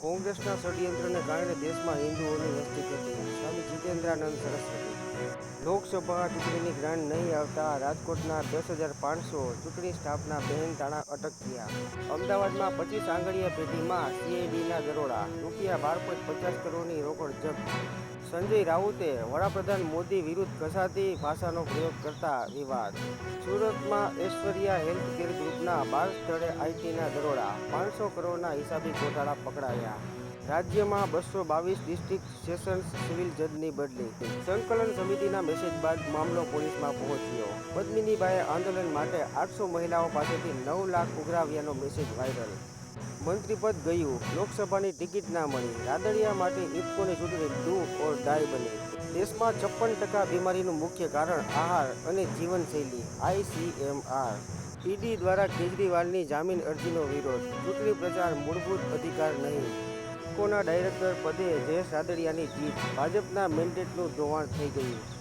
કોંગ્રેસના ષડયંત્રને કારણે દેશમાં હિન્દુઓની વસ્તી ઘટી. સ્વામી જીતેન્દ્રાનંદ સરસ્વતી. લોકસભા ચૂંટણીની ગ્રાન્ટ નહીં આવતા રાજકોટના 10,500 ચૂંટણી સ્ટાફના બહેનતાણા અટક થયા. અમદાવાદમાં 25 આંગળીયા પેઢીમાં સીઆઈડીના દરોડા, ₹12.50 કરોડની રોકડ જપ્ત. સંજય રાઉતે વડાપ્રધાન મોદી વિરુદ્ધ ઘસાતી ભાષાનો પ્રયોગ કરતા વિવાદ. સુરતમાં ઐશ્વર્યા હેલ્થકેર ગ્રુપના 12 સ્થળે આઈટીના દરોડા, 500 કરોડના હિસાબી ગોટાળા પકડાયા. રાજ્યમાં 222 ડિસ્ટ્રિક્ટ સેશન્સ સિવિલ જજની બદલી. સંકલન સમિતિના મેસેજ બાદ મામલો પોલીસમાં પહોંચ્યો. પદ્મિનીબાઈએ આંદોલન માટે 800 મહિલાઓ પાસેથી 9 લાખ ઉઘરાવ્યાનો મેસેજ વાયરલ. મંત્રીપદ ગયું, લોકસભાની ટિકિટ ના મળી. રાદડિયા માટે ઇફકોની ચૂંટણી ડુ ઓર ડાય બની. દેશમાં 56% બીમારીનું મુખ્ય કારણ આહાર અને જીવનશૈલી. ICMR. ઈડી દ્વારા કેજરીવાલની જામીન અરજીનો વિરોધ. ચૂંટણી પ્રચાર મૂળભૂત અધિકાર નહીં. ઇફકોના ડાયરેક્ટર પદે જયેશ રાદડિયાની જીત. ભાજપના મેન્ડેટનું ધોવાણ થઈ ગયું.